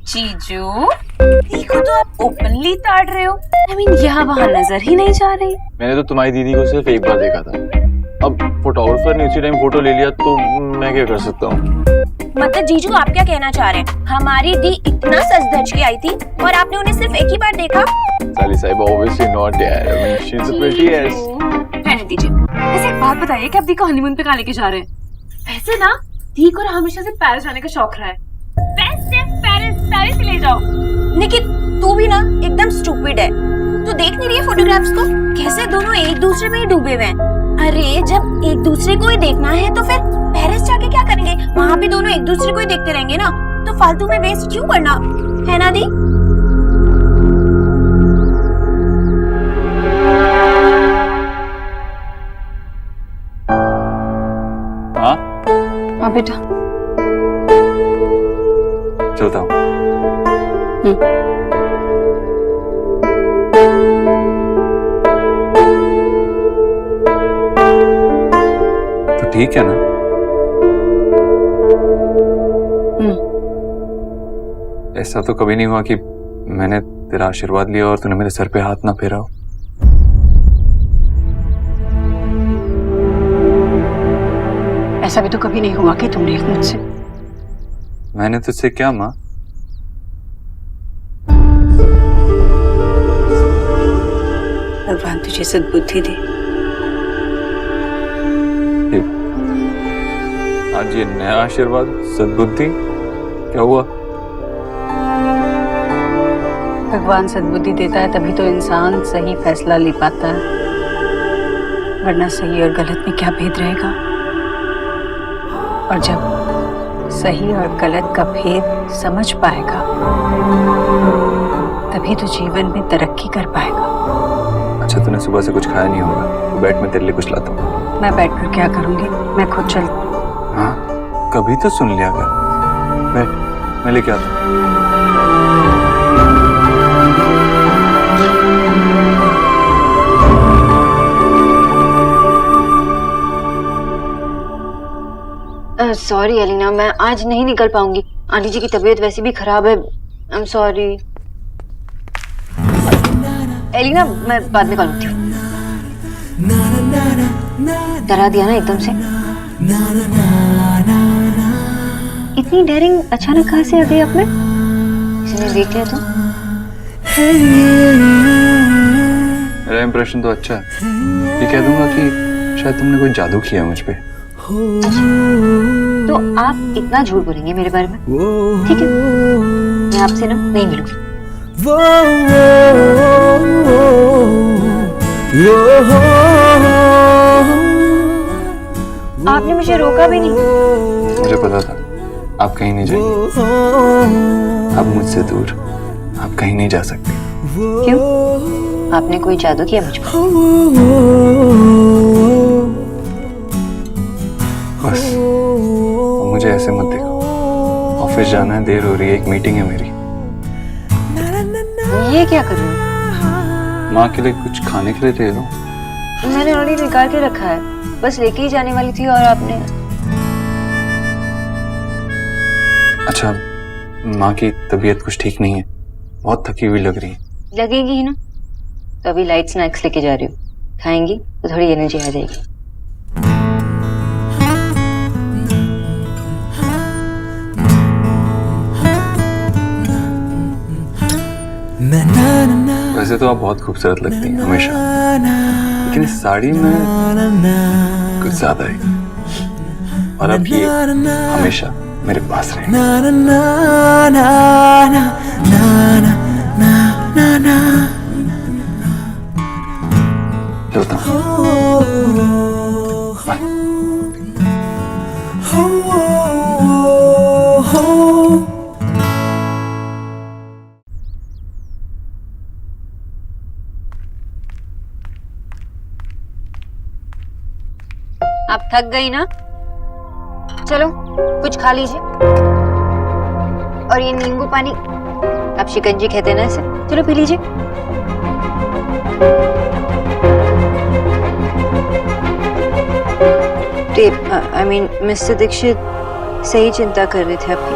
जीजू, देखो तो आप ओपनली ताड़ रहे हो। I mean, यहाँ वहाँ नजर ही नहीं जा रही। मैंने तो तुम्हारी दीदी को सिर्फ एक बार देखा था। अब फोटोग्राफर ने उसी टाइम फोटो ले लिया तो मैं क्या कर सकता हूँ? मतलब जीजू, आप क्या कहना चाह रहे हैं? हमारी दी इतना सज धज के आई थी और आपने उन्हें सिर्फ एक ही बार देखा? साली साहिबा obviously not यार। I mean, she's the prettiest. रहने दीजिए। वैसे एक बात बताइए कि आप दी को हनीमून पे कहाँ लेके जा रहे हैं? वैसे ना दी को हमेशा से पेरिस जाने का शौक रहा है। बेस्ट है पेरिस, पेरिस ही ले जाओ। निकित, तू भी ना एकदम स्टूपिड है। तू देख नहीं रही है फोटोग्राफ्स को? कैसे दोनों एक दूसरे में ही डूबे हुए हैं। अरे जब एक दूसरे को ही देखना है तो फिर पेरिस जाके क्या करेंगे? वहाँ भी दोनों एक दूसरे को ही देखते रहेंगे ना, तो फालतू में वेस्ट क्यों करना, है ना दी? हाँ बेटा, चलता हूँ। तो ठीक है ना? ऐसा तो कभी नहीं हुआ कि मैंने तेरा आशीर्वाद लिया और तूने मेरे सर पे हाथ ना फेरा हो। ऐसा भी तो कभी नहीं हुआ कि तुमने मुझसे। मैंने तुझसे क्या माँ? भगवान तुझे सद्बुद्धि दे। आज ये नया आशीर्वाद, सद्बुद्धि, क्या हुआ? भगवान सद्बुद्धि देता है तभी तो इंसान सही फैसला ले पाता है, वरना सही और गलत में क्या भेद रहेगा। और जब सही और गलत का भेद समझ पाएगा तभी तो जीवन में तरक्की कर पाएगा। अच्छा, तूने सुबह से कुछ खाया नहीं होगा, तो बैठ मैं तेरे लिए कुछ लाता हूँ। मैं बैठकर क्या करूंगी, मैं खुद चल। हाँ, कभी तो सुन लिया कर। बैठ, मैं लेके आता हूँ। सॉरी एलिना, मैं आज नहीं निकल पाऊंगी। आंटी जी की तबीयत वैसे भी खराब है। आई एम सॉरी एलिना, मैं बाद में कॉल करती हूँ। डरा दिया ना एकदम से। इतनी डेयरिंग अचानक कहाँ से आ गई आप में? किसी ने देख लिया तो? मेरा इंप्रेशन तो अच्छा है। ये कह दूंगा कि शायद तुमने कोई जादू किया मुझ पे। अच्छा, तो आप इतना झूठ बोलेंगे मेरे बारे में? ठीक है, मैं आपसे ना नहीं मिलूंगी। आपने मुझे रोका भी नहीं। मुझे पता था आप कहीं नहीं जाएंगे। आप मुझसे दूर, आप कहीं नहीं जा सकते। क्यों? आपने कोई जादू किया मुझ पर? बस मुझे ऐसे मत देखो। ऑफिस जाना है, देर हो रही है, एक मीटिंग है मेरी। ये क्या कर रहे हो? माँ के लिए कुछ खाने के लिए ले लो। मैंने ऑलरेडी निकाल के रखा है, बस लेके ही जाने वाली थी और आपने। अच्छा, माँ की तबीयत कुछ ठीक नहीं है, बहुत थकी हुई लग रही है। लगेगी ही ना, तो अभी लाइट स्नैक्स लेके जा रही हूँ, खाएंगी तो थोड़ी एनर्जी आ जाएगी। वैसे तो आप बहुत खूबसूरत लगती हैं हमेशा, लेकिन इस साड़ी में कुछ ज्यादा है। और अब ये हमेशा मेरे पास रहे। चलता हूँ। आप थक गई ना? चलो कुछ खा लीजिए। और ये नींबू पानी, आप शिकंजी कहते हैं ना इसे, चलो पी लीजिए। आई मीन मिस्टर दीक्षित सही चिंता कर रहे थे आपकी।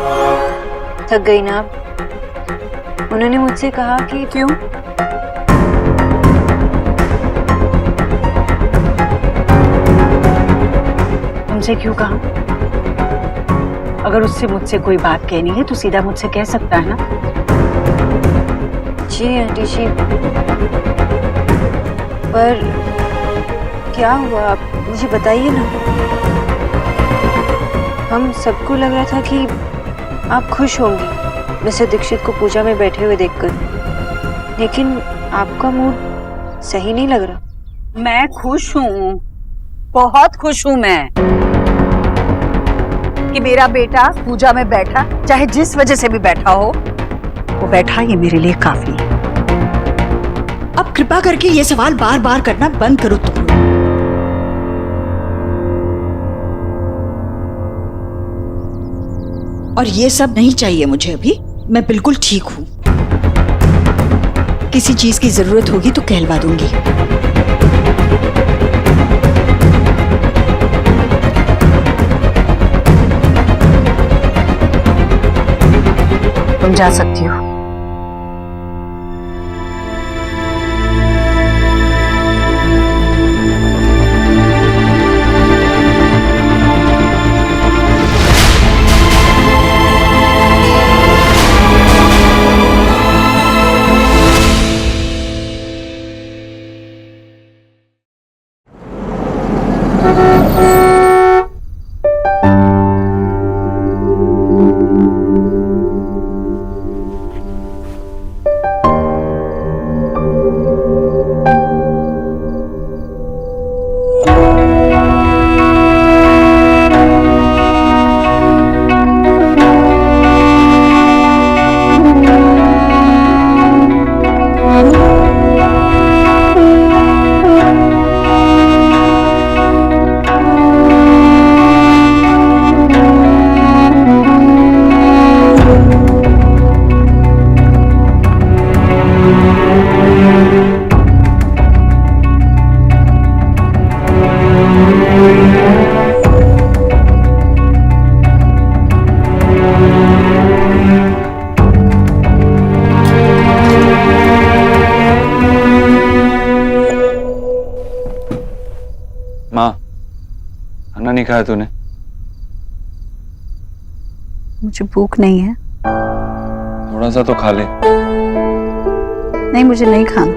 थक गई ना आप? उन्होंने मुझसे कहा कि क्यों? तुमसे क्यों कहा? अगर उससे मुझसे कोई बात कहनी है तो सीधा मुझसे कह सकता है ना। जी आंटी जी, पर क्या हुआ आप मुझे बताइए ना। हम सबको लग रहा था कि आप खुश होंगी मिस्टर दीक्षित को पूजा में बैठे हुए देखकर, लेकिन आपका मूड सही नहीं लग रहा। मैं खुश हूँ, बहुत खुश हूँ मैं कि मेरा बेटा पूजा में बैठा, चाहे जिस वजह से भी बैठा हो, वो बैठा ये मेरे लिए काफी है। अब कृपा करके ये सवाल बार बार करना बंद करो तुम। और ये सब नहीं चाहिए मुझे अभी, मैं बिल्कुल ठीक हूं। किसी चीज की जरूरत होगी तो कहलवा दूंगी। तुम जा सकती हो। माँ, खाना नहीं खाया तूने? मुझे भूख नहीं है। थोड़ा सा तो खा ले। नहीं, मुझे नहीं खाना।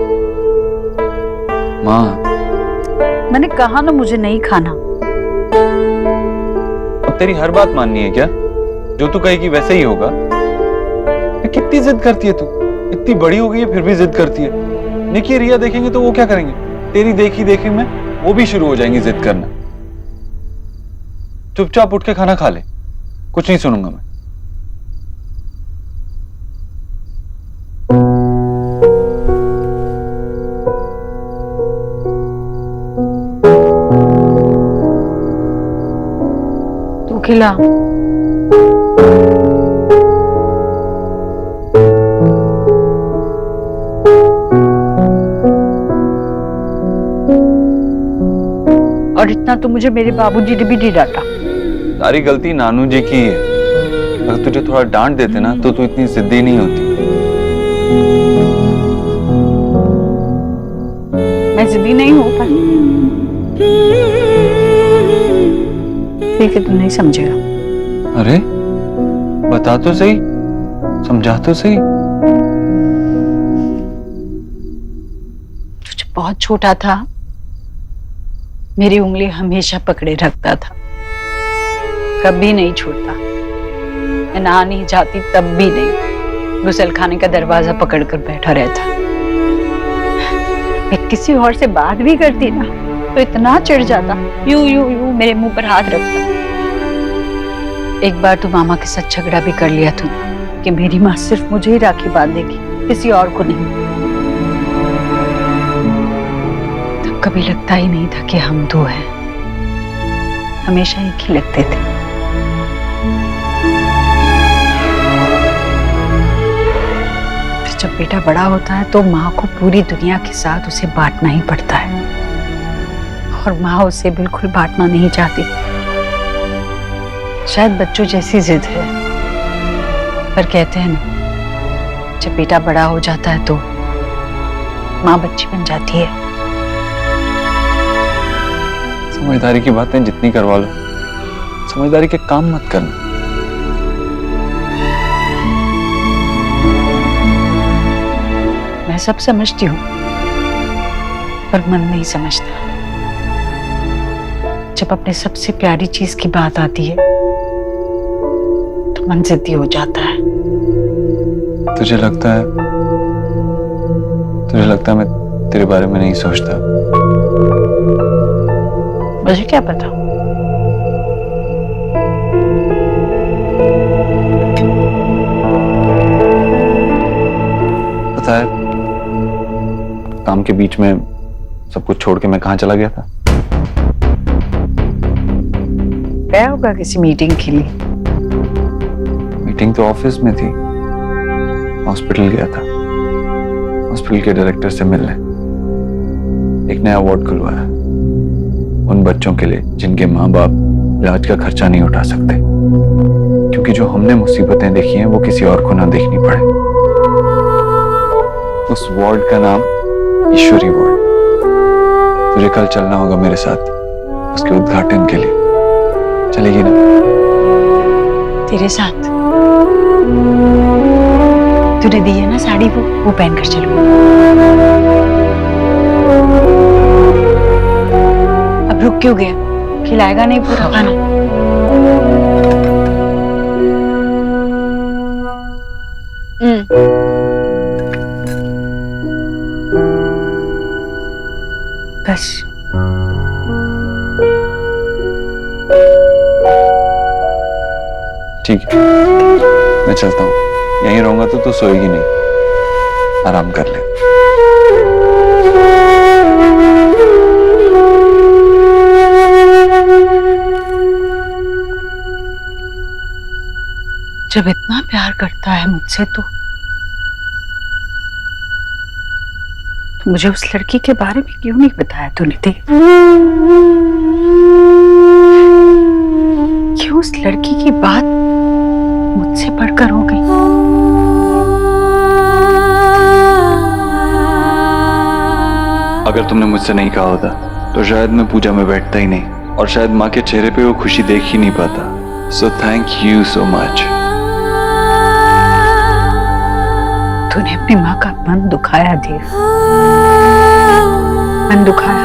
माँ, मैंने कहा ना मुझे नहीं खाना। अब तेरी हर बात माननी है क्या? जो तू कहेगी वैसे ही होगा? कितनी जिद करती है तू? इतनी बड़ी हो गई है फिर भी जिद करती है। निकी रिया देखेंगे तो वो क्या करेंगे? तेरी देखी देखी में वो भी शुरू हो जाएंगी जिद करना। चुपचाप उठ के खाना खा ले, कुछ नहीं सुनूंगा मैं। तू खिला। और इतना तो मुझे मेरे बाबूजी ने भी नहीं डांटा। सारी गलती नानू जी की है। अगर तुझे थोड़ा डांट देते ना तो तू इतनी जिद्दी नहीं होती। मैं जिद्दी नहीं हूं पर ठीक है, तू नहीं समझेगा। अरे बता तो सही, समझा तो सही। तू जब बहुत छोटा था मेरी उंगली हमेशा पकड़े रखता था, कभी नहीं छोड़ता। मैं नहाने जाती तब भी नहीं, गुसलखाने का दरवाजा पकड़कर बैठा रहता। मैं किसी और से बात भी करती ना तो इतना चिढ़ जाता, यूं यूं यूं मेरे मुंह पर हाथ रखता। एक बार तो मामा के साथ झगड़ा भी कर लिया तू कि मेरी माँ सिर्फ मुझे ही राखी बांधेगी, किसी और को नहीं। तब कभी लगता ही नहीं था कि हम दो हैं, हमेशा एक ही लगते थे। फिर जब बेटा बड़ा होता है तो माँ को पूरी दुनिया के साथ उसे बांटना ही पड़ता है, और माँ उसे बिल्कुल बांटना नहीं चाहती। शायद बच्चों जैसी जिद है, पर कहते हैं ना जब बेटा बड़ा हो जाता है तो माँ बच्ची बन जाती है। समझदारी की बातें जितनी करवा लो, समझदारी के काम मत करना। मैं सब समझती हूँ पर मन नहीं समझता। जब अपने सबसे प्यारी चीज की बात आती है तो मन जिद्दी हो जाता है। तुझे लगता है मैं तेरे बारे में नहीं सोचता। मुझे क्या पता। पता है, काम के बीच में सब कुछ छोड़ के मैं कहाँ चला गया था? गया होगा किसी मीटिंग के लिए। मीटिंग तो ऑफिस में थी, हॉस्पिटल गया था, हॉस्पिटल के डायरेक्टर से मिलने। एक नया वार्ड खुलवाया उन बच्चों के लिए जिनके माँ बाप इलाज का खर्चा नहीं उठा सकते, क्योंकि जो हमने मुसीबतें देखी हैं वो किसी और को ना देखनी पड़े। उस वार्ड का नाम ईश्वरी वार्ड। तुझे कल चलना होगा मेरे साथ उसके उद्घाटन के लिए। चलेगी ना? तेरे साथ? तूने दी है ना साड़ी, वो पहनकर चलो। अब रुक क्यों गया? खिलाएगा नहीं पूरा खाना? बस ठीक है, मैं चलता हूँ। यहीं रहूंगा तो तू सोएगी नहीं, आराम कर ले। जब इतना प्यार करता है मुझसे तो मुझे उस लड़की के बारे में क्यों नहीं बताया तूने? क्यों उस लड़की की बात मुझसे बढ़कर हो गई? अगर तुमने मुझसे नहीं कहा होता तो शायद मैं पूजा में बैठता ही नहीं, और शायद माँ के चेहरे पे वो खुशी देख ही नहीं पाता। So thank you so much. तूने अपनी माँ का मन दुखाया देव, मन दुखाया।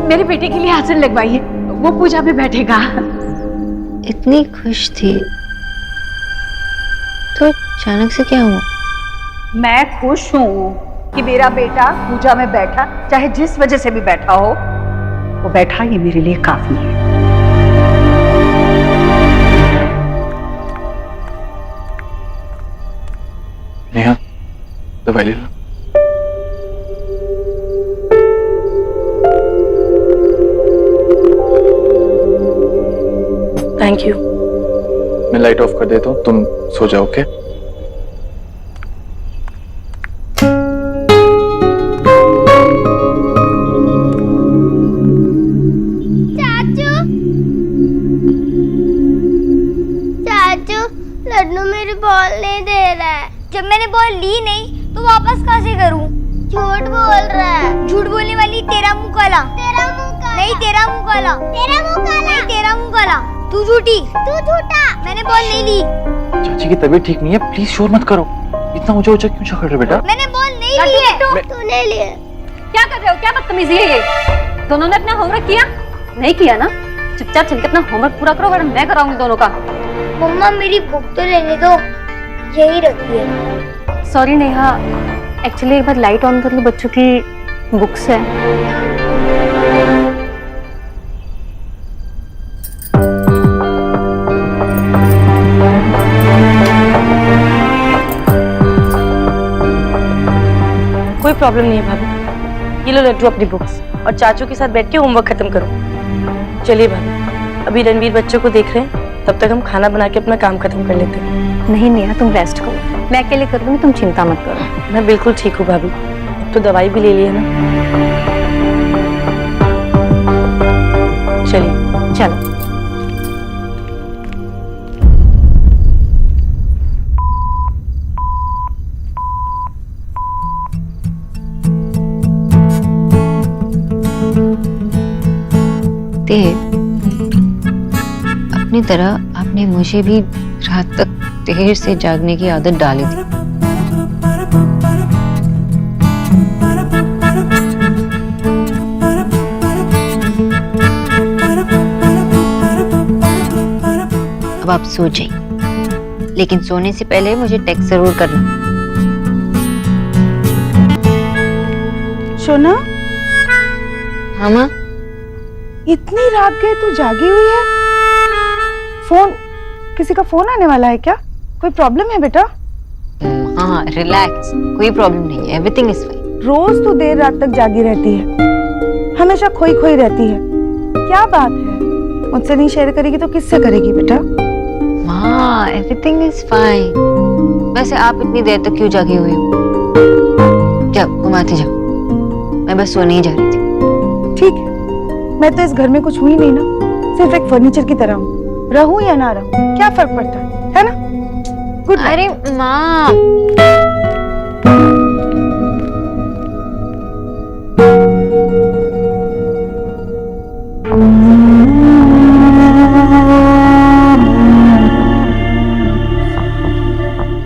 मेरे बेटे के लिए आसन लगवाइए, वो पूजा में बैठेगा। इतनी खुश थी तो अचानक से क्या हुआ? मैं खुश हूँ कि मेरा बेटा पूजा में बैठा, चाहे जिस वजह से भी बैठा हो, वो बैठा ये मेरे लिए काफी है। नेहा, दवाई ले लो। Thank you. मैं लाइट ऑफ कर देता हूँ, तुम सो जाओ। ओके? चाचू, चाचू, लड्डू मेरी बॉल नहीं दे रहा है। जब मैंने बॉल ली नहीं तो वापस कैसे करूं? झूठ बोल रहा है। झूठ बोलने वाली तेरा मुंह काला। तेरा मुंह काला। नहीं, तेरा मुंह काला। तेरा मुंह काला। नहीं, तेरा मुंह काला। तू झूठी। तू झूठा। मैंने बॉल नहीं ली। चाची की तबीयत ठीक नहीं है, प्लीज शोर मत करो। इतना ऊंचा ऊंचा क्यों चढ़ रहे हो बेटा? मैंने बॉल नहीं ली है। तूने ली है। क्या कर रहे हो? क्या बदतमीजी है ये? दोनों ने अपना होमवर्क किया? नहीं किया ना? चुपचाप चल के अपना होमवर्क पूरा करो, वरना मैं कराऊंगी दोनों का। मम्मा मेरी बुक तो लेने दो, यही रखी है। सॉरी नेहा, एक्चुअली एक बार लाइट ऑन कर लो, बच्चों की बुक्स है। कोई प्रॉब्लम नहीं है भाभी, ये लो लड्डू अपनी बुक्स, और चाचू के साथ बैठ के होमवर्क खत्म करो। चलिए भाभी, अभी रणवीर बच्चों को देख रहे हैं, तब तक हम खाना बना के अपना काम खत्म कर लेते हैं। नहीं नेहा, तुम रेस्ट करो। मैं अकेले कर लूंगी, तुम चिंता मत करो। मैं बिल्कुल ठीक हूँ भाभी, तो दवाई भी ले ली है ना। चलिए। चलो। देव, अपनी तरह आपने मुझे भी रात तक देर से जागने की आदत डाली थी। अब आप सो जाइए, लेकिन सोने से पहले मुझे टेक्स्ट जरूर करना। सोना, हाँ माँ। इतनी रात गए तू जागी हुई है? फोन, किसी का फोन आने वाला है क्या? कोई प्रॉब्लम है बेटा? हाँ, रिलैक्स, कोई प्रॉब्लम नहीं है, एवरीथिंग इज फाइन। रोज तू देर रात तक जागी रहती है, हमेशा खोई खोई रहती है, क्या बात है? मुझसे नहीं शेयर करेगी तो किससे करेगी बेटा? माँ, एवरीथिंग इज फाइन। वैसे आप इतनी देर तक क्यों जागी हुई हो? जाओ, घुमाते जाओ, मैं बस सोने ही जा रही थी। ठीक है, मैं तो इस घर में कुछ हुई नहीं ना, सिर्फ एक फर्नीचर की तरह हूँ। रहूं या ना रहूं, क्या फर्क पड़ता है ना? Good night. अरे माँ,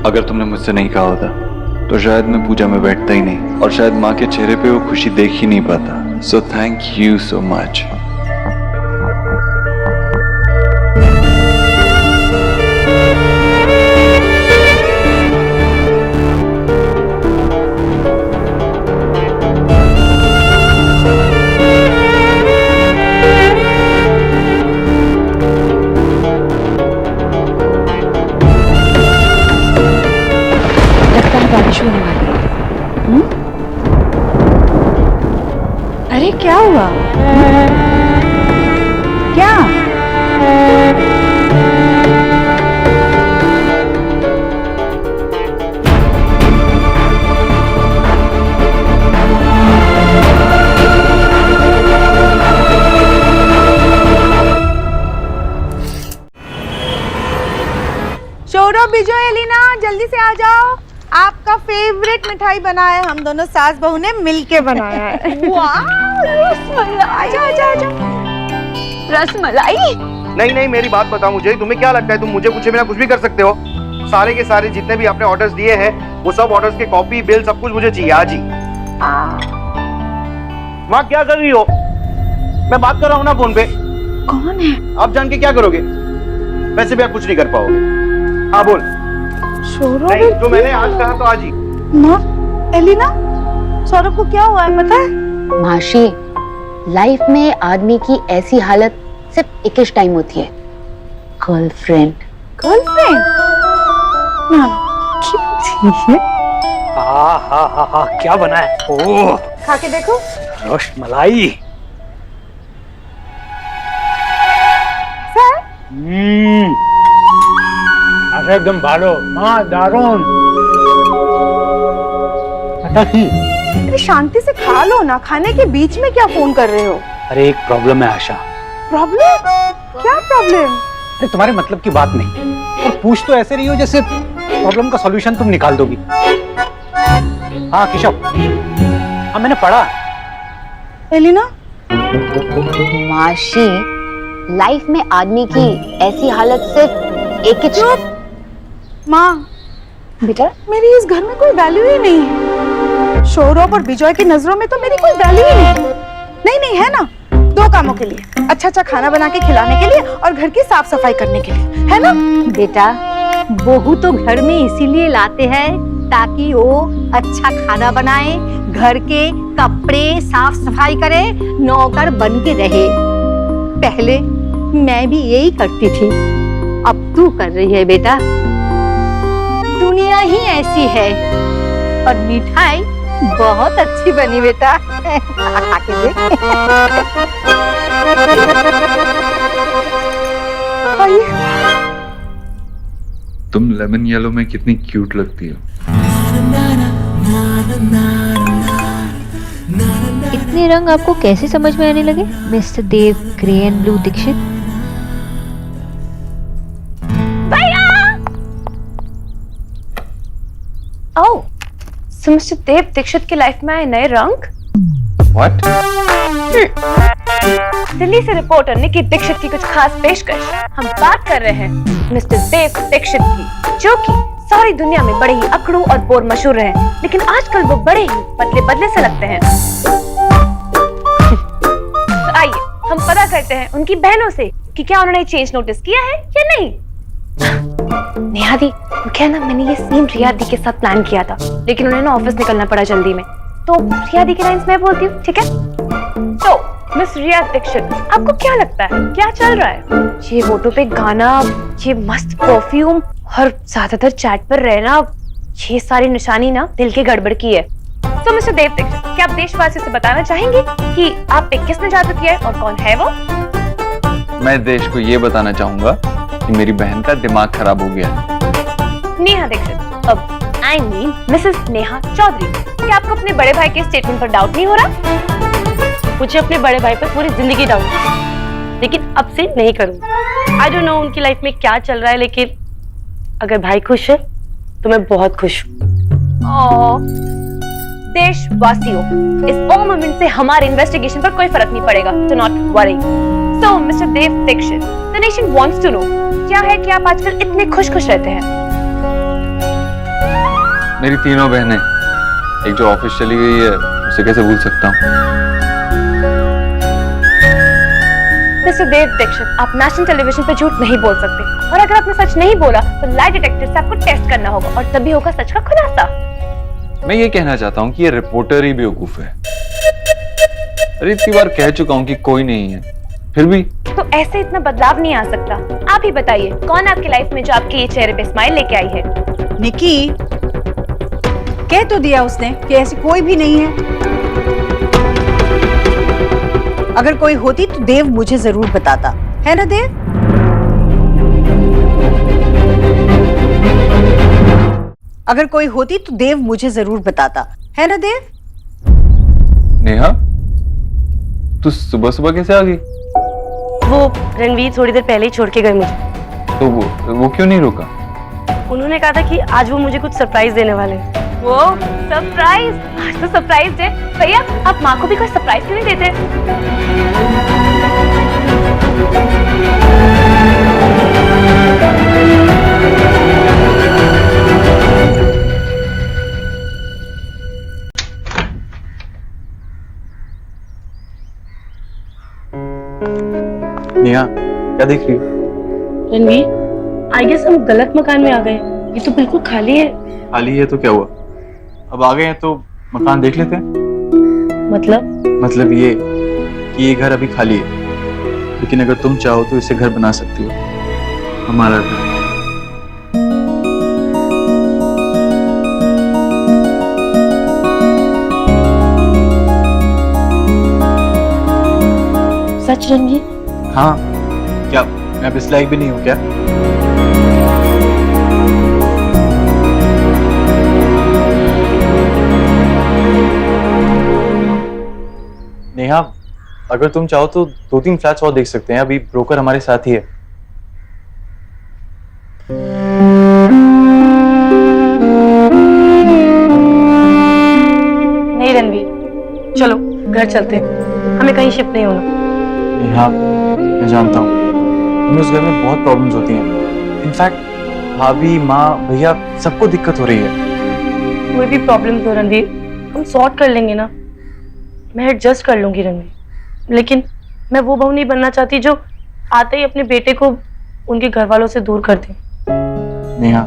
अगर तुमने मुझसे नहीं कहा होता तो शायद मैं पूजा में बैठता ही नहीं, और शायद माँ के चेहरे पे वो खुशी देख ही नहीं पाता। So thank you so much. लगता है बारिश होने वाली है। अरे क्या हुआ? क्या? शौरभ, बिजो, एलिना, जल्दी से आ जाओ। आपका फेवरेट मिठाई बना है, हम दोनों सास बहू ने मिलके बनाया है। वाह, रसमलाई। आजा आजा आजा। रसमलाई? नहीं नहीं, मेरी बात बताओ मुझे, तुम्हें क्या लगता है तुम मुझे पूछे बिना कुछ भी कर सकते हो? सारे के सारे जितने भी आपने ऑर्डर्स दिए हैं वो सब ऑर्डर्स के कॉपी, बिल सब कुछ मुझे चाहिए आज ही। माँ क्या कर रही हो? मैं बात कर रहा हूँ ना फोन पे। कौन है? आप जान के क्या करोगे? वैसे भी आप कुछ नहीं कर पाओगे। हाँ बोल। शौरभ, नहीं, जो मैंने आज कहा तो आज ही। माँ, एलिना, सौरभ को क्या हुआ है पता है? माशी, लाइफ में आदमी की ऐसी हालत सिर्फ एक ही टाइम होती है, गर्लफ्रेंड। गर्लफ्रेंड? ना, ठीक है। हाँ, क्या बना है? ओह, खा के देखो। रसमलाई। सर, अच्छा एकदम भालो। हाँ, दारुण। अरे शांति से खा लो ना, खाने के बीच में क्या फोन कर रहे हो? अरे एक प्रॉब्लम है आशा। प्रॉब्लम? क्या प्रॉब्लम? अरे तुम्हारे मतलब की बात नहीं, और पूछ तो ऐसे रही हो जैसे प्रॉब्लम का सॉल्यूशन तुम निकाल दोगी। हाँ केशव, हाँ मैंने पढ़ा। एलिना? माशी, लाइफ में आदमी की ऐसी हालत सिर्फ एक ही। चुप। माँ, बेटा, मेरी इस घर में कोई वैल्यू ही नहीं है। सौरभ और विजय की नजरों में तो मेरी कोई वैल्यू ही नहीं। नहीं नहीं है ना, दो कामों के लिए, अच्छा अच्छा खाना बना के खिलाने के लिए और घर की साफ सफाई करने के लिए, है ना? बेटा, बहू तो घर में इसीलिए लाते हैं ताकि वो अच्छा खाना बनाए, घर के कपड़े साफ सफाई करे, नौकर बन के रहे। पहले मैं भी यही करती थी, अब तू कर रही है बेटा। दुनिया ही ऐसी है। और मिठाई बहुत अच्छी बनी बेटा, खा के देख। तुम लेमन येलो में कितनी क्यूट लगती हो। इतने रंग आपको कैसे समझ में आने लगे mister Dev grey and blue Dikshit? Oh, so mister Dev Dikshit की लाइफ में आए नए रंग। What? दिल्ली से रिपोर्टर निकित दीक्षित की कुछ खास पेशकश। हम बात कर रहे हैं मिस्टर देव दीक्षित की, जो कि सारी दुनिया में बड़े ही अकड़ू और बोर मशहूर रहे, लेकिन आजकल वो बड़े ही पतले बदले से लगते हैं। तो आइए हम पता करते हैं उनकी बहनों से कि क्या उन्होंने चेंज नोटिस किया है या नहीं। नेहा दी, क्या ना, मैंने ये सीन रिया दी के साथ प्लान किया था, लेकिन उन्हें ना ऑफिस निकलना पड़ा जल्दी में, तो रिया दी के लाइंस मैं बोलती हूँ, ठीक है? तो मिस रिया दीक्षित, आपको क्या लगता है क्या चल रहा है? ये फोटो पे गाना, ये मस्त परफ्यूम और ज्यादातर चैट पर रहना, ये सारी निशानी ना दिल की गड़बड़ की है। तो मिस्टर देव दीक्षित, क्या आप देशवासियों से बताना चाहेंगे कि आप पे किसने जादू किया है और कौन है वो? मैं देश को ये बताना चाहूंगा कि मेरी बहन का दिमाग खराब हो गया है। नेहा दीक्षित, अब I mean Mrs Neha Chaudhary, क्या आपको अपने बड़े भाई के स्टेटमेंट पर डाउट नहीं हो रहा? मुझे अपने बड़े भाई पर पूरी जिंदगी डाउट है, लेकिन अब से नहीं करूंगी। आई डोंट नो उनकी लाइफ में क्या चल रहा है, लेकिन अगर भाई खुश है तो मैं बहुत खुश हूँ। देशवासियों, इस ओ मोमेंट से हमारे इन्वेस्टिगेशन पर कोई फर्क नहीं पड़ेगा, तो not worry. So mister Dev Dixit, the nation wants to know, क्या है कि आप आजकल इतने खुश रहते हैं? मेरी तीनों बहनें, एक जो ऑफिस चली गई है उसे कैसे भूल सकता हूँ। मिस्टर देव दीक्षित, आप नेशनल टेलीविजन पे झूठ नहीं बोल सकते, और अगर आपने सच नहीं बोला तो लाई डिटेक्टर से आपको टेस्ट करना होगा और तभी होगा सच का खुलासा। मैं ये कहना चाहता हूँ कि ये रिपोर्टर ही बेवकूफ है। अरे इतनी बार कह चुका हूँ कि कोई नहीं है, फिर भी। तो ऐसे इतना बदलाव नहीं आ सकता। आप ही बताइए, कौन आपकी लाइफ में जो आपके ये चेहरे पे स्माइल लेके आई है? निकी, कह तो दिया उसने कि ऐसी कोई भी नहीं है। अगर कोई होती तो देव मुझे जरूर बताता, है ना देव? अगर कोई होती तो देव मुझे जरूर बताता, है ना देव? नेहा, तू सुबह सुबह कैसे आ गई? वो रणवीर थोड़ी देर पहले ही छोड़ के गए मुझे। तो वो क्यों नहीं रुका? उन्होंने कहा था कि आज वो मुझे कुछ सरप्राइज देने वाले हैं। वो सरप्राइज? आज तो सरप्राइज है भैया, आप माँ को भी कोई सरप्राइज क्यों नहीं देते? नेहा, क्या देख रही हो? रणवीर, आई गेस हम गलत मकान में आ गए। ये तो बिल्कुल खाली है। खाली है तो क्या हुआ? अब आ गए हैं तो मकान देख लेते हैं। मतलब ये कि ये घर अभी खाली है, लेकिन अगर तुम चाहो तो इसे घर बना सकती हो, हमारा घर। सच रणवीर? हाँ, क्या मैं अब इस लायक भी नहीं हूँ क्या? नेहा, अगर तुम चाहो तो 2-3 फ्लैट्स और देख सकते हैं, अभी ब्रोकर हमारे साथ ही है। नहीं रणवीर, चलो घर चलते हैं, हमें कहीं शिफ्ट नहीं होना। नेहा, मैं जानता हूँ तुम्हें उस घर में बहुत प्रॉब्लम्स होती हैं। इनफैक्ट भाभी, माँ, भैया सबको दिक्कत हो रही है। कोई भी प्रॉब्लम हो रणवीर, हम सॉर्ट कर लेंगे ना। मैं एडजस्ट कर लूंगी रणवीर, लेकिन मैं वो बहू नहीं बनना चाहती जो आते ही अपने बेटे को उनके घर वालों से दूर कर दे। नेहा,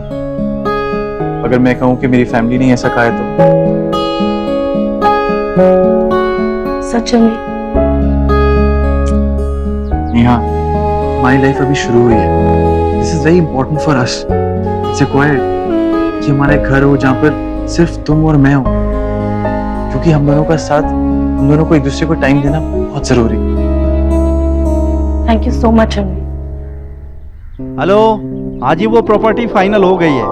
अगर मैं कहूँ कि मेरी फैमिली ने ऐसा कहा है तो? सच रणवीर? नेहा, हमारी लाइफ अभी शुरू हुई है। This is very important for us. It's required कि हमारे घर हो जहाँ पर सिर्फ तुम और मैं हो, क्योंकि हम दोनों का साथ, हम दोनों को एक दूसरे को टाइम देना बहुत जरूरी है। Thank you so much Ranveer. Hello, हाँ जी, वो प्रॉपर्टी फाइनल हो गई है।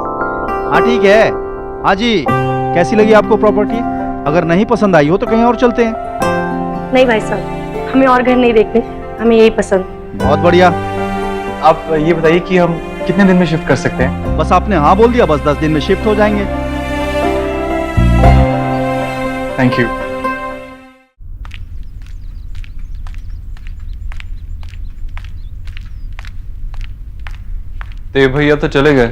हाँ ठीक है। हाँ जी, कैसी लगी आपको प्रॉपर्टी? अगर नहीं पसंद आई हो तो कहीं और चलते हैं। नहीं भाई साहब, हमें और घर नहीं देखने, हमें यही पसंद। बहुत बढ़िया। आप ये बताइए कि हम कितने दिन में शिफ्ट कर सकते हैं? बस आपने हाँ बोल दिया, बस 10 दिन में शिफ्ट हो जाएंगे। Thank you. तो भैया तो चले गए।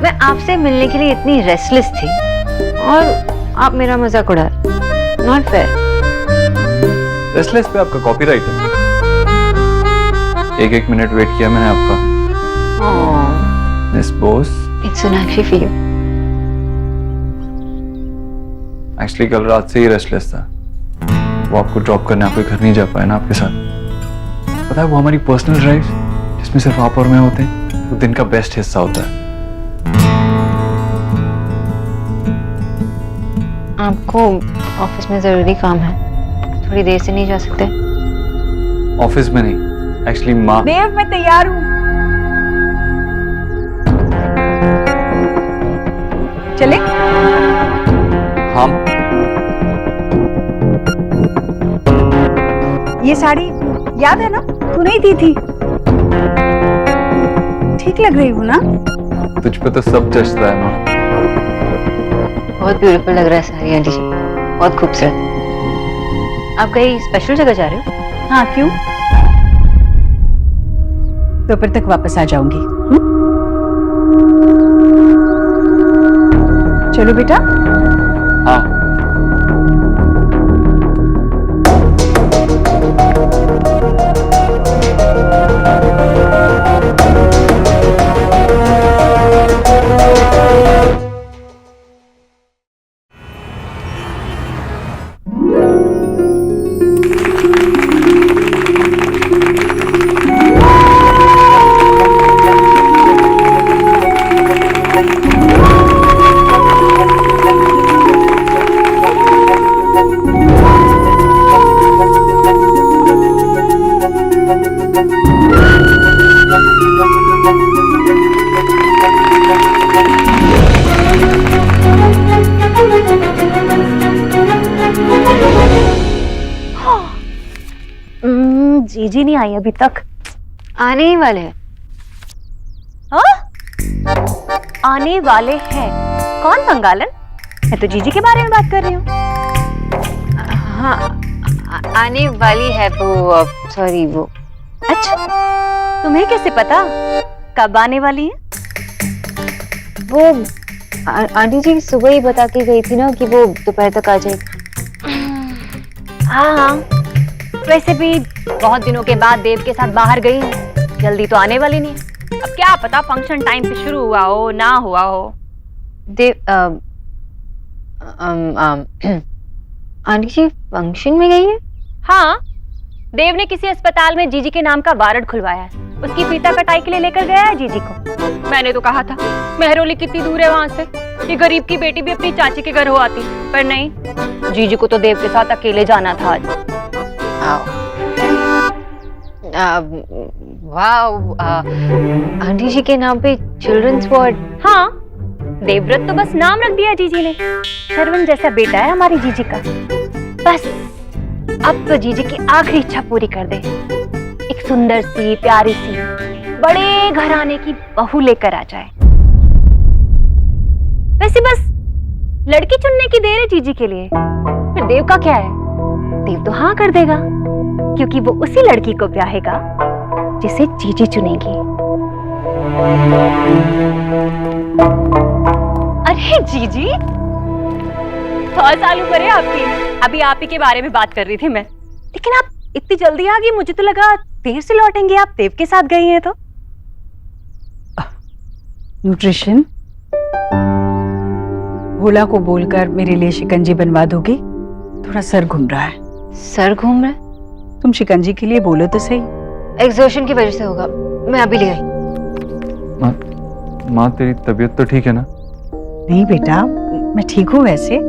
मैं आपसे मिलने के लिए इतनी रेस्टलेस थी और आप मेरा मजाक उड़ा रहे। Not fair. रेस्टलेस पे आपका कॉपीराइट है। एक मिनट वेट किया मैंने आपका। Miss Bose, it's an actually for you. Actually कल रात से ही रेस्टलेस था। वो आपको ड्रॉप करने आप कोई घर नहीं जा पाया ना आपके साथ। पता है वो हमारी पर्सनल ड्राइव जिसमें सिर्फ आप और मैं होते हैं, वो दिन का बेस्ट हिस्सा होता है। आपको ऑफिस में जरूरी काम है, थोड़ी देर से नहीं जा सकते? ऑफिस में नहीं, एक्चुअली माँ। देव, मैं तैयार हूँ। चले? हाँ। ये साड़ी याद है ना, तूने ही दी थी। ठीक लग रही हूँ ना? तुझ पे तो सब जचता है माँ। बहुत ब्यूटीफुल लग रहा है साड़ी आंटी जी, बहुत खूबसूरत। आप कहीं स्पेशल जगह जा रहे हो? हाँ, क्यों? दोपहर तक वापस आ जाऊंगी। चलो बेटा। हाँ। जीजी नहीं आई अभी तक। आने ही वाले हैं। हाँ? आने वाले हैं? कौन बंगालन? मैं तो जीजी के बारे में बात कर रही हूँ। हाँ, आने वाली है वो, सॉरी वो। अच्छा, तुम्हें कैसे पता कब आने वाली है? वो आंटी जी सुबह ही बता के गई थी ना कि वो दोपहर तक आ जाएगी। हाँ, वैसे भी बहुत दिनों के बाद देव के साथ बाहर गई हूँ, जल्दी तो आने वाली नहीं। अब क्या पता फंक्शन टाइम पे शुरू हुआ हो ना हुआ हो। देव आंटी जी फंक्शन में गई है? हाँ, देव ने किसी अस्पताल में जीजी के नाम का वारंट खुलवाया है, उसकी फीता कटाई के लिए लेकर गया है जीजी को। मैंने तो कहा था मेहरौली कितनी दूर है वहां से, कि गरीब की बेटी भी अपनी चाची के घर हो आती, पर नहीं, जीजी को तो देव के साथ अकेले जाना था आज। आंटी जी के नाम पे चिल्ड्रंस वार्ड? हाँ, देवव्रत तो बस नाम रख दिया जीजी ने। शर्वण जैसा बेटा है हमारी जीजी का। बस अब तो जीजी की आखिरी इच्छा पूरी कर दे, एक सुंदर सी प्यारी सी बड़े घराने की बहू लेकर आ जाए। वैसे बस लड़की चुनने की देर है जीजी के लिए, फिर देव का क्या है? देव तो हाँ कर देगा, क्योंकि वो उसी लड़की को ब्याहेगा जिसे जीजी चुनेगी। अरे जीजी, बहुत साल उम्र है आपकी। अभी आप ही के बारे में बात कर रही थी मैं, लेकिन आप इतनी जल्दी आ गई, मुझे तो लगा देर से लौटेंगे। आप देव के साथ गई हैं तो? न्यूट्रिशन भोला को बोलकर मेरे लिए शिकंजी बनवा दोगी? थोड़ा सर घूम रहा है। सर घूम रहा है? तुम शिकंजी के लिए बोलो तो सही। एग्जर्शन की वजह से होगा, मैं अभी ले आई। माँ तेरी तबीयत तो ठीक है ना? नहीं बेटा, मैं ठीक हूँ वैसे,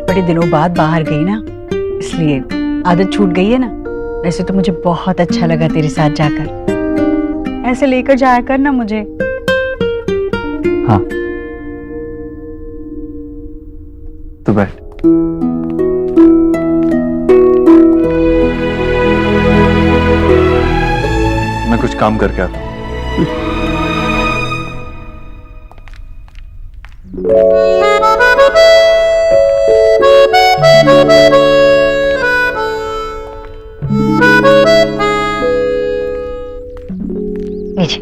बड़े दिनों बाद बाहर गई ना, इसलिए आदत छूट गई है ना। वैसे तो मुझे बहुत अच्छा लगा तेरे साथ जाकर। ऐसे लेकर जाया कर ना मुझे। हाँ तो बैठ। मैं कुछ काम करके आता हूँ। लीजिए।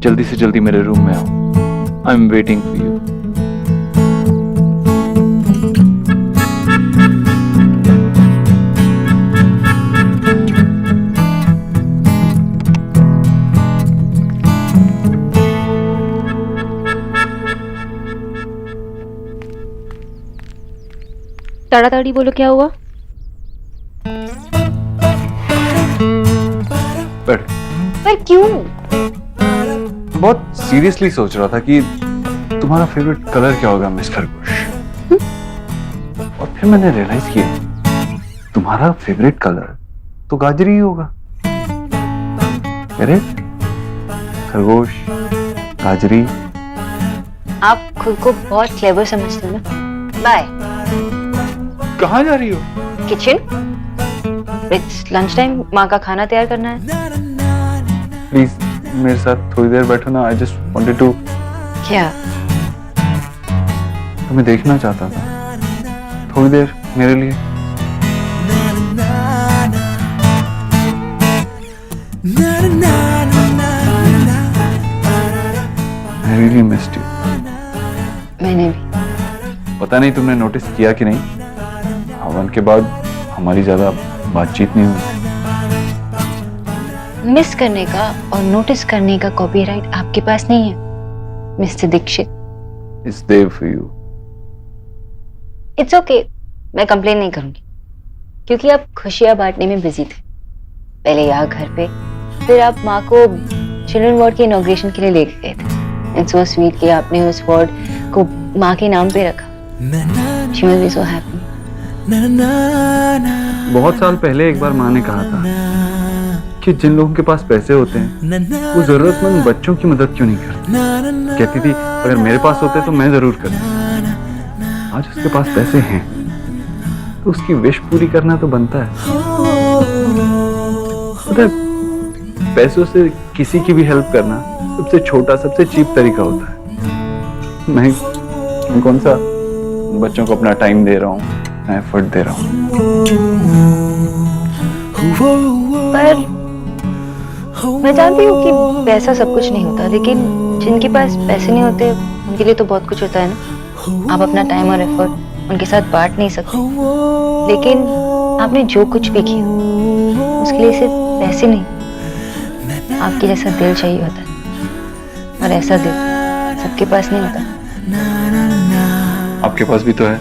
जल्दी से जल्दी मेरे रूम में आओ। I am waiting for you. ताड़ाताड़ी बोलो, क्या हुआ? बैठ। पर क्यों? बहुत सीरियसली सोच रहा था कि तुम्हारा फेवरेट कलर क्या होगा मिस खरगोश। और फिर मैंने रियलाइज किया तुम्हारा फेवरेट कलर तो गाजरी ही होगा। अरे खरगोश, गाजरी। आप खुद को बहुत क्लेवर समझते हो ना। बाय। कहाँ जा रही हो? किचन। इट्स लंच टाइम, माँ का खाना तैयार करना है। प्लीज मेरे साथ थोड़ी देर बैठो ना। I just wanted to. क्या? तुम्हें देखना चाहता था थोड़ी देर मेरे लिए। I really missed you. मैंने भी। पता नहीं तुमने नोटिस किया कि नहीं, हवन के बाद हमारी ज्यादा बातचीत नहीं हुई। मिस करने का और नोटिस करने का कॉपीराइट आपके पास नहीं है Mr Dixit. It's there for you. It's okay, मैं कंप्लेन नहीं करूंगी क्योंकि आप खुशियां बांटने में बिजी थे। पहले यहाँ घर पे, फिर आप माँ को चिल्ड्रन वार्ड के इनॉग्रेशन के लिए लेके गए थे। इट्स सो स्वीट कि आपने उस वार्ड को माँ के नाम पे रखा। She must be so happy. बहुत साल पहले एक बार माँ ने कहा था कि जिन लोगों के पास पैसे होते हैं वो जरूरतमंद बच्चों की मदद क्यों नहीं करते। कहती थी अगर मेरे पास होते तो मैं जरूर करता। आज उसके पास पैसे हैं तो उसकी विश पूरी करना तो बनता है। पता है, पैसों से किसी की भी हेल्प करना सबसे छोटा, सबसे चीप तरीका होता है। मैं कौन सा बच्चों को अपना टाइम दे रहा हूँ, एफर्ट दे रहा हूँ। पर मैं जानती हूँ कि पैसा सब कुछ नहीं होता, लेकिन जिनके पास पैसे नहीं होते उनके लिए तो बहुत कुछ होता है ना। आप अपना टाइम और एफर्ट उनके साथ बांट नहीं सकते, लेकिन आपने जो कुछ भी किया उसके लिए सिर्फ पैसे नहीं, आपके जैसा दिल चाहिए होता है। और ऐसा दिल सबके पास नहीं होता। आपके पास भी तो है।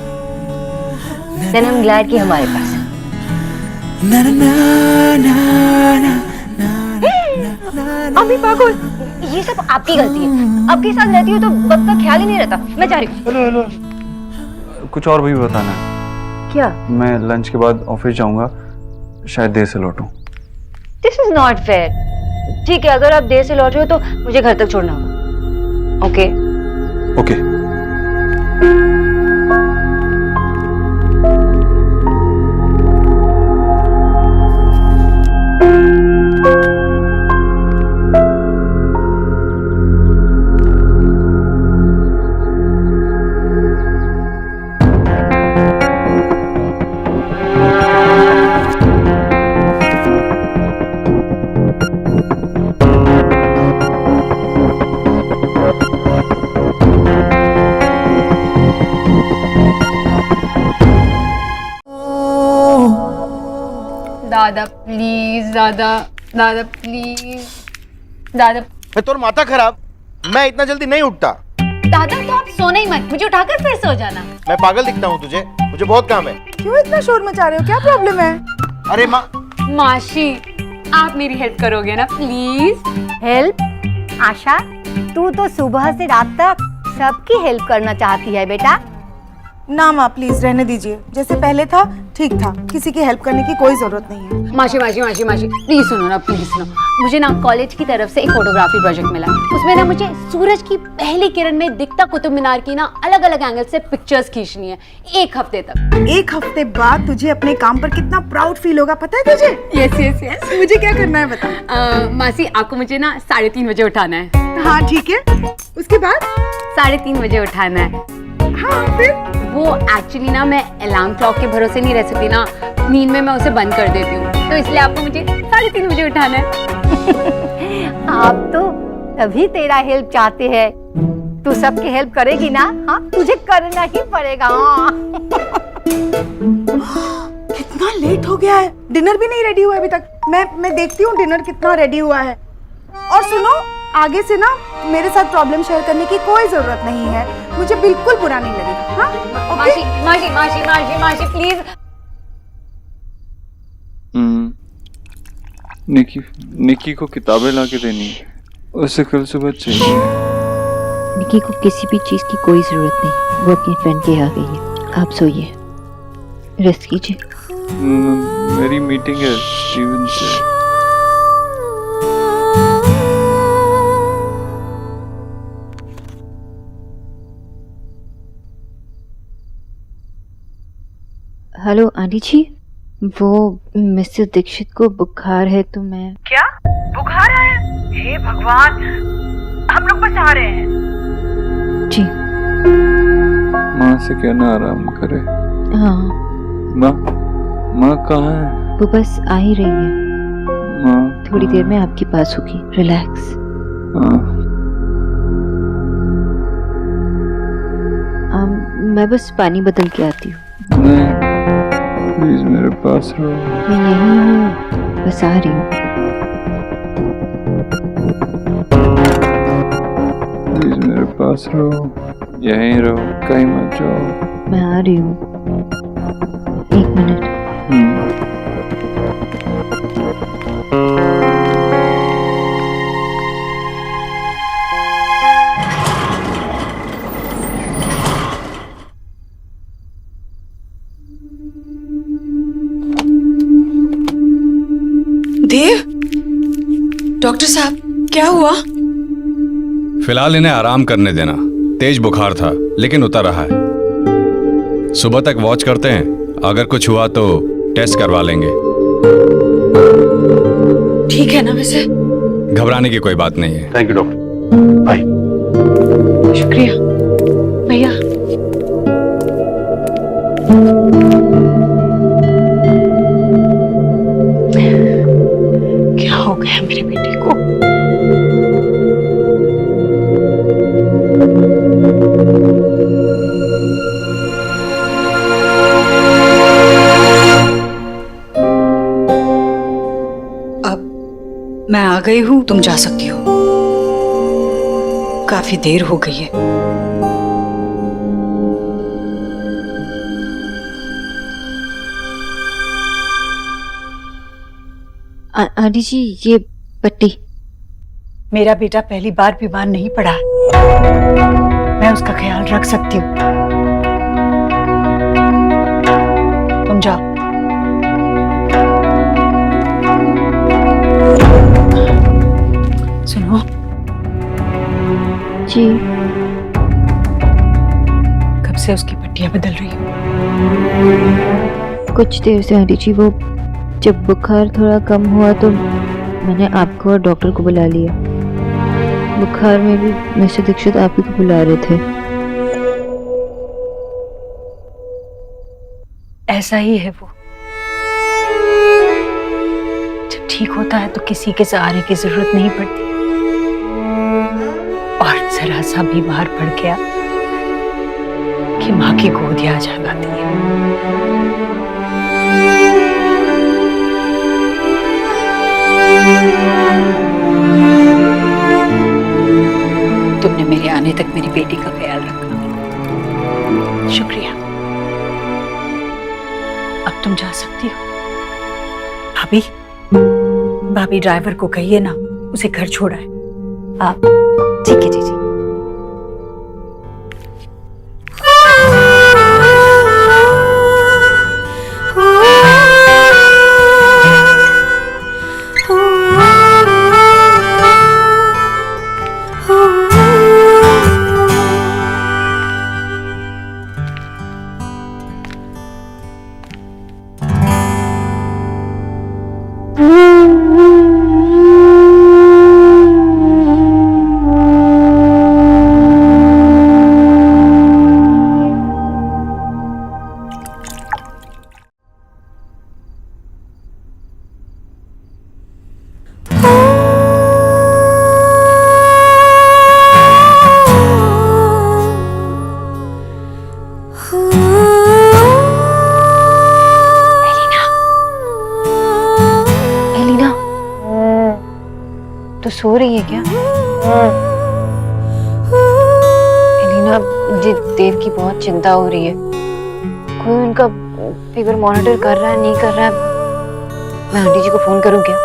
Then I'm glad कि हमारे पास है। अभी पागल, ये सब आपकी गलती है। आपके साथ रहती हो तो वक्त का ख्याल ही नहीं रहता। मैं जा रही हूँ। हेलो हेलो, कुछ और भी बताना है क्या? मैं लंच के बाद ऑफिस जाऊंगा, शायद देर से लौटूं। This is not fair। ठीक है, अगर आप देर से लौट रहे हो तो मुझे घर तक छोड़ना होगा। ओके? ओके। दादा प्लीज, दादा दादा प्लीज, दादा। मैं तोर माथा खराब, मैं इतना जल्दी नहीं उठता। दादा तो आप सोना ही मत, मुझे उठाकर फिर सो जाना। मैं पागल दिखता हूँ तुझे? मुझे बहुत काम है। क्यों इतना शोर मचा रहे हो? क्या प्रॉब्लम है? अरे माँ। माशी, आप मेरी हेल्प करोगे ना प्लीज? हेल्प? आशा, तू तो सुबह से रात तक सबकी हेल्प करना चाहती है बेटा। ना माँ प्लीज रहने दीजिए, जैसे पहले था ठीक था, किसी की हेल्प करने की कोई जरूरत नहीं है। माशी माशी माशी माशी प्लीज सुनो ना, प्लीज सुनो। मुझे ना कॉलेज की तरफ से एक फोटोग्राफी प्रोजेक्ट मिला। उसमें ना मुझे सूरज की पहली किरण में दिखता कुतुब मीनार की ना अलग अलग एंगल से पिक्चर्स खींचनी है 1 हफ्ते तक। 1 हफ्ते बाद तुझे अपने काम पर कितना प्राउड फील होगा पता है तुझे? Yes yes yes. मुझे क्या करना है बता। मासी आपको मुझे ना 3:30 बजे उठाना है। हाँ ठीक है, उसके बाद 3:30 बजे उठाना है। हाँ फिर वो एक्चुअली ना मैं अलार्म क्लॉक के भरोसे नहीं रह सकती ना, नींद में मैं उसे बंद कर देती हूँ, तो इसलिए आपको मुझे 3:30 बजे उठाना है। आप तो तभी तेरा हेल्प चाहते हैं। तू सबकी हेल्प करेगी ना? हाँ, तुझे करना ही पड़ेगा। हाँ। कितना लेट हो गया है, डिनर भी नहीं रेडी हुआ अभी तक। मैं देखती हूँ डिनर कितना रेडी हुआ है। और सुनो, आगे से ना मेरे साथ प्रॉब्लम शेयर करने की कोई जरूरत नहीं है, मुझे बिल्कुल बुरा नहीं लगेगा। हाँ ओके? माशी माशी माशी माशी माशी प्लीज। निकी को किताबें ला के देनी है, उसे कल सुबह चाहिए। निकी को किसी भी चीज की कोई जरूरत नहीं, वो अपनी फ्रेंड के यहाँ गई है। आप सोइए, रेस्ट कीजिए। मेरी मीटिंग है स्टीवन से। हेलो आंटी जी, वो मिस्टर दीक्षित को बुखार है तो मैं। क्या बुखार आया? हे भगवान, हम लोग बस आ रहे हैं। जी माँ से कहना आराम करे। हाँ माँ कहाँ है? वो बस आ ही रही है, माँ थोड़ी देर में आपके पास होगी। रिलैक्स। मैं बस पानी बदल के आती हूँ। नहीं प्लीज मेरे पास रहो। मैं यहीं हूँ, बस आ रही हूँ। प्लीज मेरे पास रहो, यहीं रहो, कहीं मत जाओ। मैं आ रही हूँ, 1 मिनट। देव, डॉक्टर साहब क्या हुआ? फिलहाल इन्हें आराम करने देना। तेज बुखार था लेकिन उतर रहा है। सुबह तक वॉच करते हैं, अगर कुछ हुआ तो टेस्ट करवा लेंगे। ठीक है ना वैसे? घबराने की कोई बात नहीं है। Thank you doctor, bye. शुक्रिया भैया। क्या हो गया मेरे बेटे को? अब मैं आ गई हूँ, तुम जा सकती हो। काफी देर हो गई है। आंटी जी ये पट्टी। मेरा बेटा पहली बार बीमार नहीं पड़ा, मैं उसका ख्याल रख सकती हूँ। तुम जाओ। सुनो जी, कब से उसकी पट्टियां बदल रही हो? कुछ देर से आंटी जी। वो जब बुखार थोड़ा कम हुआ तो मैंने आपको और डॉक्टर को बुला लिया। बुखार में भी मिस्टर दीक्षित आप ही को बुला रहे थे। ऐसा ही है वो, जब ठीक होता है तो किसी के सहारे की जरूरत नहीं पड़ती, और जरा सा बीमार पड़ गया कि माँ की गोद आ जाती है। तुमने मेरे आने तक मेरी बेटी का ख्याल रखा, शुक्रिया। अब तुम जा सकती हो। भाभी, भाभी ड्राइवर को कहिए ना उसे घर छोड़ा है। आप ठीक है जीजी। तो सो रही है क्या? एलिना, मुझे देव की बहुत चिंता हो रही है। कोई उनका फीवर मॉनिटर कर रहा है, नहीं कर रहा है? मैं आंटी जी को फोन करूं क्या?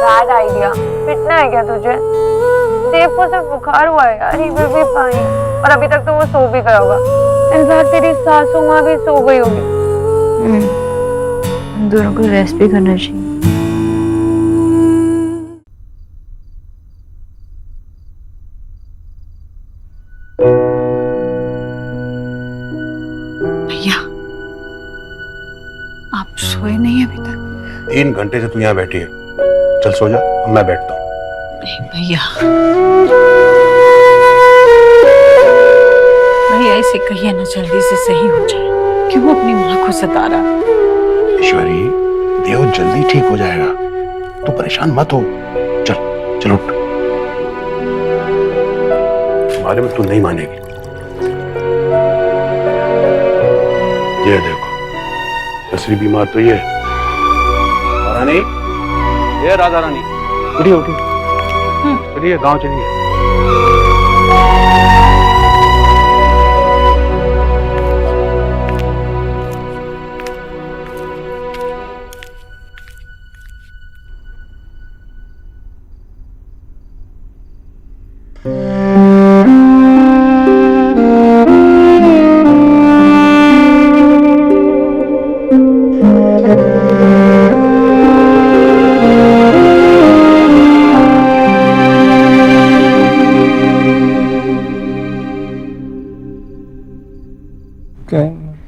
Bad idea. पिटना है क्या तुझे? देव को सिर्फ बुखार हुआ है यार, ही विल बी फाइन। और अभी तक तो वो सो भी गया होगा। इनफैक्ट तेरी सासू माँ भी सो गई होगी। हम दोनों को रेस्ट भी करना चाहिए। भैया, आप सोए नहीं अभी तक? 3 घंटे से तू यहाँ बैठी है। चल सो जा, मैं बैठता हूँ। नहीं भैया, भैया ऐसे कहिए ना जल्दी से सही हो जाए। क्यों अपनी माँ को सता रहा? ईश्वरी, देव जल्दी ठीक हो जाएगा, तू परेशान मत हो। चल चल उठ। तुम्हारे में तू नहीं मानेगी। ये देखो, असली बीमार तो ये रानी, ये राधा रानी, उठिए उठिए, चलिए गांव चलिए।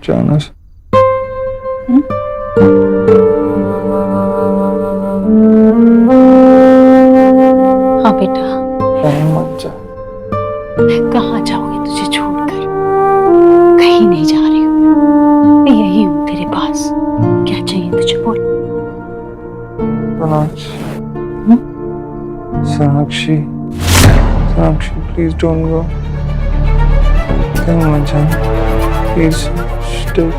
जाना से हाँ बेटा, मत जा। मैं कहाँ जाऊंगी तुझे छोड़कर? कहीं नहीं जा रही हूँ, मैं यही हूँ तेरे पास। क्या चाहिए तुझे बोल। साक्षी, साक्षी प्लीज डोंट गो। कहीं मत जा प्लीज, स्टे।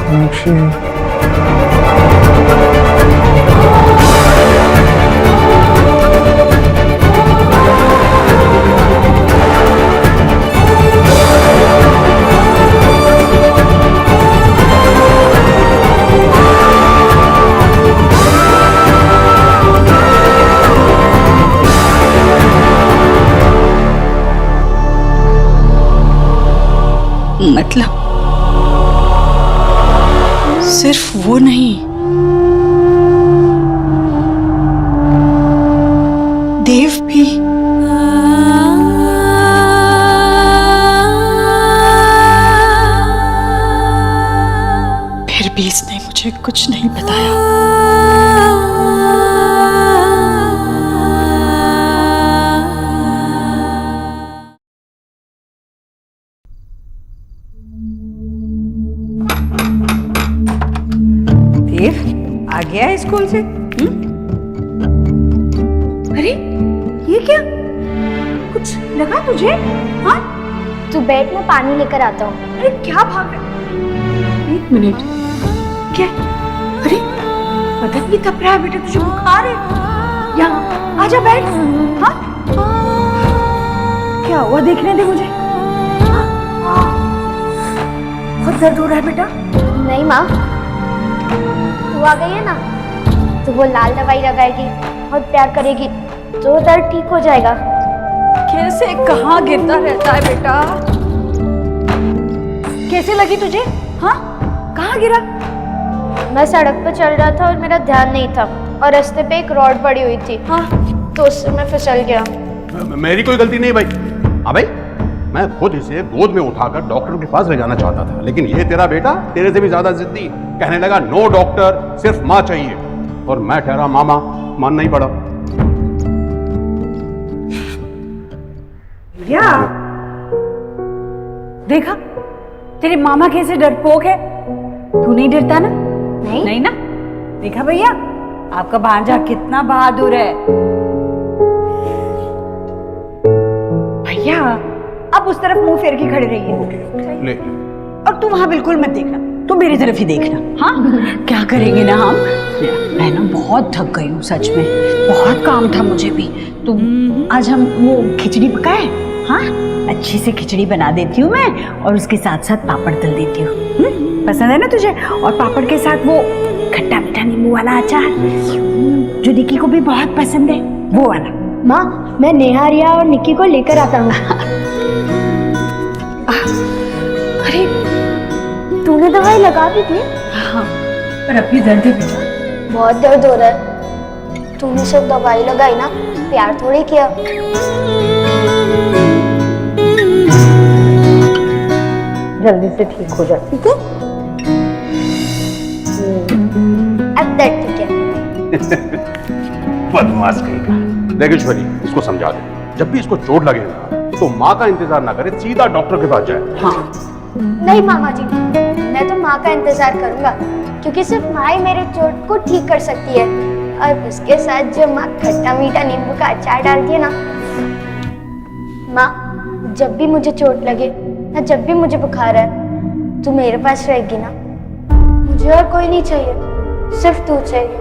साक्षी, मतलब सिर्फ वो नहीं, देव भी। फिर भी इसने मुझे कुछ नहीं बताया। आ गया है स्कूल से? अरे ये क्या, कुछ लगा तुझे? हाँ, तू बैठ, मैं पानी लेकर आता हूँ। अरे क्या भाग रहे? 1 मिनट, क्या? अरे बदन भी तप रहा है बेटा, तुझे बुखार है? यहाँ आजा बैठ। हाँ, क्या हुआ देखने दे मुझे। बहुत दर्द हो रहा है बेटा। नहीं माँ, तू आ गई है ना, तो तो वो लाल दवाई लगाएगी और प्यार करेगी तो दर्द ठीक हो जाएगा। कैसे कहाँ गिरता रहता है बेटा? कैसे लगी तुझे? हाँ, कहाँ गिरा? मैं सड़क पर चल रहा था और मेरा ध्यान नहीं था और रास्ते पे एक रॉड पड़ी हुई थी। हाँ, तो उससे मैं फिसल गया। मेरी कोई गलती नहीं भाई। हाँ भाई, मैं खुद इसे गोद में उठाकर डॉक्टर के पास ले जाना चाहता था, लेकिन ये तेरा बेटा तेरे से भी ज्यादा जिद्दी, कहने लगा नो डॉक्टर, सिर्फ माँ चाहिए। और मैं ठहरा मामा, मानना ही पड़ा। या देखा, तेरे मामा कैसे डरपोक है। तू नहीं डरता ना? नहीं ना? देखा भैया, आपका भांजा कितना बहादुर है। भैया अब उस तरफ मुंह फेर के खड़े रहिए। ले। और तू वहां बिल्कुल मत देखना, तू मेरी तरफ ही देखना। हाँ, क्या करेंगे ना हम। मैं ना बहुत थक गई हूँ सच में, बहुत काम था मुझे भी। तो आज हम वो खिचड़ी पकाए। हाँ, अच्छी से खिचड़ी बना देती हूँ मैं और उसके साथ साथ पापड़ तल देती हूँ। पसंद है ना तुझे? और पापड़ के साथ वो खट्टा मीठा नींबू वाला अचार जो निक्की को भी बहुत पसंद है, वो वाला। माँ, मैं नेहा, रिया और निक्की को लेकर आता हूँ। अरे, तूने दवाई लगा दी थी? हाँ, पर अभी दर्द है बेटा। बहुत दर्द हो रहा है। तूने सिर्फ दवाई लगाई ना, प्यार थोड़ी किया। जल्दी से ठीक हो जा, ठीक है? अब दर्द ठीक है। बदमाश कहीं का। देख ईश्वरी, इसको समझा दे, जब भी इसको चोट लगे ना तो माँ का इंतजार ना करे, सीधा डॉक्टर के पास जाए। हाँ। नहीं मामा जी, मैं तो माँ का इंतजार करूंगा, क्योंकि सिर्फ माँ ही मेरे चोट को ठीक कर सकती है। और उसके साथ जो माँ खट्टा मीठा नींबू का अचार डालती है ना। माँ, जब भी मुझे चोट लगे या जब भी मुझे बुखार है, तू मेरे पास रहेगी ना। मुझे और कोई नहीं चाहिए, सिर्फ तू चाहिए।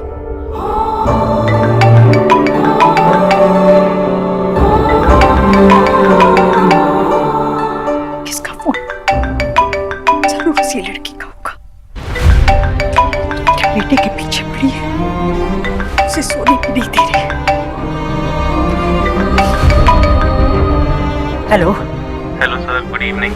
किसका फोन? जरूर उसी लड़की का होगा। क्या बेटे के पीछे पड़ी है, उसे सोने भी नहीं दे रही है। Hello. Hello sir, good evening.